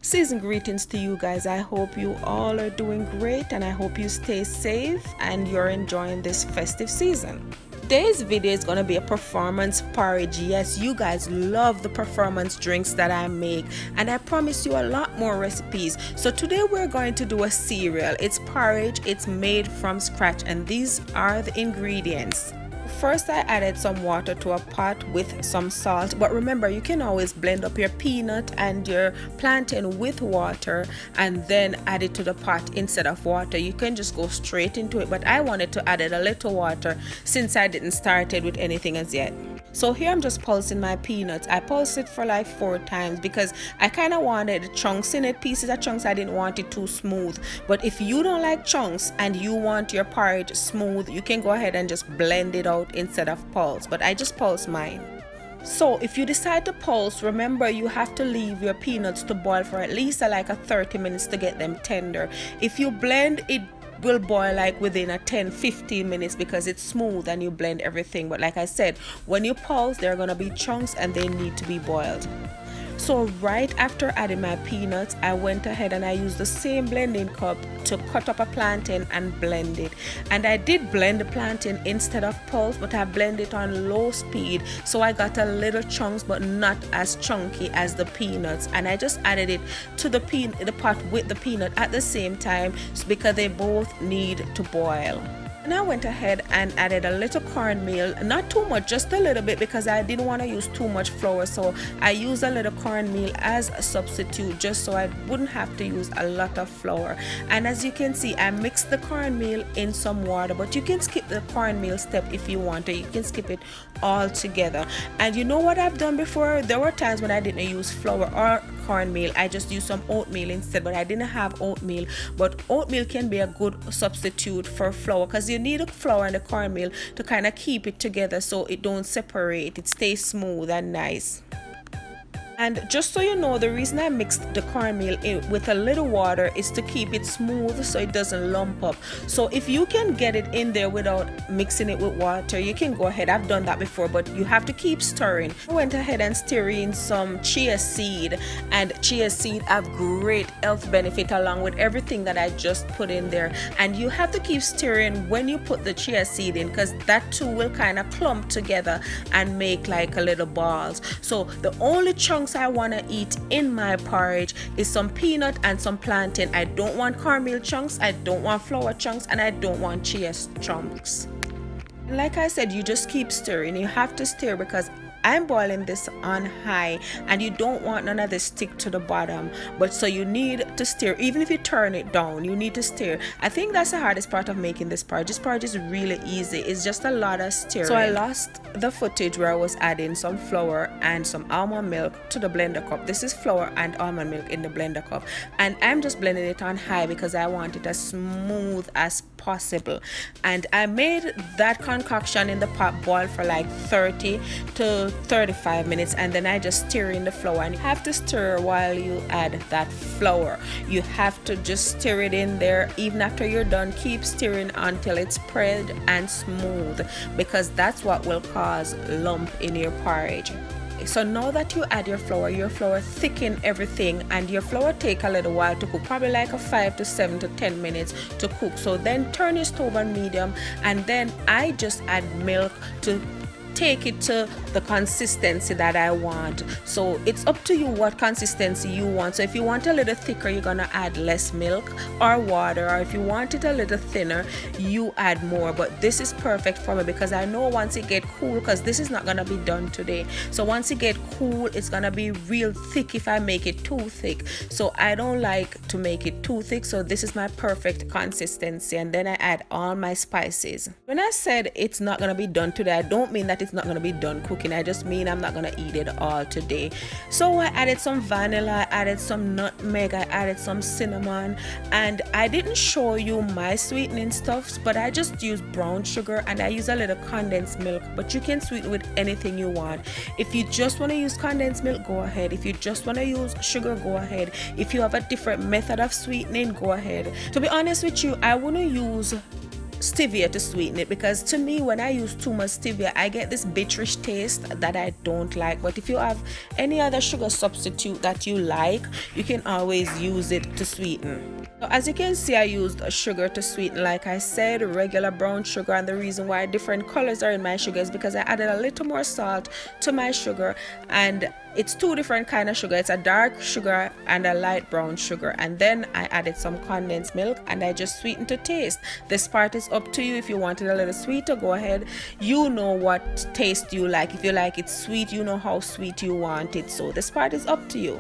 Season greetings to you guys. I hope you all are doing great and I hope you stay safe and you're enjoying this festive season. Today's video is going to be a performance porridge. Yes, you guys love the performance drinks that I make and I promise you a lot more recipes. So today we're going to do a cereal. It's porridge, it's made from scratch, and these are the ingredients. First, I added some water to a pot with some salt, but remember you can always blend up your peanut and your plantain with water and then add it to the pot instead of water. You can just go straight into it, but I wanted to add a little water since I didn't start it with anything as yet. So here I'm just pulsing my peanuts. I pulsed it for like 4 times because I kind of wanted chunks in it, pieces of chunks. I didn't want it too smooth. But if you don't like chunks and you want your porridge smooth, you can go ahead and just blend it out instead of pulse. But I just pulse mine. So if you decide to pulse, remember you have to leave your peanuts to boil for at least like 30 minutes to get them tender. If you blend, it will boil like within a 10-15 minutes because it's smooth and you blend everything. But like I said, when you pulse, there are going to be chunks and they need to be boiled. So right after adding my peanuts, I went ahead and I used the same blending cup to cut up a plantain and blend it. And I did blend the plantain instead of pulse, but I blended it on low speed, so I got a little chunks but not as chunky as the peanuts. And I just added it to the pot with the peanut at the same time because they both need to boil. And I went ahead and added a little cornmeal, not too much, just a little bit because I didn't want to use too much flour. So I used a little cornmeal as a substitute just so I wouldn't have to use a lot of flour. And as you can see, I mixed the cornmeal in some water, but you can skip the cornmeal step if you want to. You can skip it all together. And you know what I've done before? There were times when I didn't use flour or cornmeal. I just used some oatmeal instead, but I didn't have oatmeal. But oatmeal can be a good substitute for flour because you need the flour and the cornmeal to kind of keep it together so it don't separate, it stays smooth and nice. And just so you know, the reason I mixed the cornmeal with a little water is to keep it smooth so it doesn't lump up. So if you can get it in there without mixing it with water, you can go ahead. I've done that before, but you have to keep stirring. I went ahead and stirred in some chia seed, and chia seed have great health benefit along with everything that I just put in there. And you have to keep stirring when you put the chia seed in because that too will kind of clump together and make like a little balls. So the only chunks I want to eat in my porridge is some peanut and some plantain. I don't want cornmeal chunks, I don't want flour chunks, and I don't want chia chunks. Like I said, you just keep stirring. You have to stir because I'm boiling this on high and you don't want none of this stick to the bottom, but so you need to stir. Even if you turn it down, you need to stir. I think that's the hardest part of making this porridge. This porridge is really easy. It's just a lot of stirring. So I lost the footage where I was adding some flour and some almond milk to the blender cup. This is flour and almond milk in the blender cup, and I'm just blending it on high because I want it as smooth as possible. And I made that concoction in the pot boil for like 30 to 35 minutes, and then I just stir in the flour. And you have to stir while you add that flour. You have to just stir it in there. Even after you're done, keep stirring until it's spread and smooth because that's what will cause lump in your porridge. So now that you add your flour thicken everything, and your flour take a little while to cook, probably like a 5 to 7 to 10 minutes to cook. So then turn your stove on medium, and then I just add milk to take it to the consistency that I want. So it's up to you what consistency you want. So if you want a little thicker, you're gonna add less milk or water, or if you want it a little thinner, you add more. But this is perfect for me because I know once it get cool, because this is not gonna be done today, so once it get cool, it's gonna be real thick if I make it too thick. So I don't like to make it too thick, so this is my perfect consistency. And then I add all my spices. When I said it's not gonna be done today, I don't mean that it's not going to be done cooking. I just mean I'm not going to eat it all today. So I added some vanilla, I added some nutmeg, I added some cinnamon, and I didn't show you my sweetening stuffs, but I just used brown sugar and I use a little condensed milk. But you can sweeten with anything you want. If you just want to use condensed milk, go ahead. If you just want to use sugar, go ahead. If you have a different method of sweetening, go ahead. To be honest with you, I want to use stevia to sweeten it, because to me, when I use too much stevia, I get this bitterish taste that I don't like. But if you have any other sugar substitute that you like, you can always use it to sweeten. So as you can see, I used sugar to sweeten, like I said, regular brown sugar, and the reason why different colors are in my sugar is because I added a little more salt to my sugar, and it's two different kind of sugar. It's a dark sugar and a light brown sugar, and then I added some condensed milk and I just sweetened to taste. This part is up to you. If you want it a little sweeter, go ahead. You know what taste you like. If you like it sweet, you know how sweet you want it, so this part is up to you.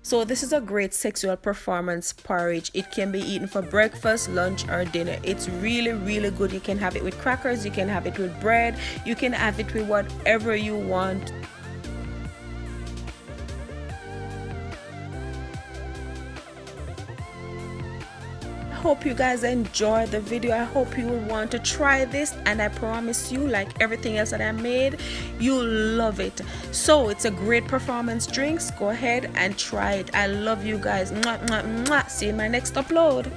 So this is a great sexual performance porridge. It can be eaten for breakfast, lunch, or dinner. It's really, really good. You can have it with crackers, you can have it with bread, you can have it with whatever you want. I hope you guys enjoyed the video. I hope you will want to try this, and I promise you, like everything else that I made, you'll love it. So it's a great performance drinks. Go ahead and try it. I love you guys. Mwah, mwah, mwah. See you in my next upload.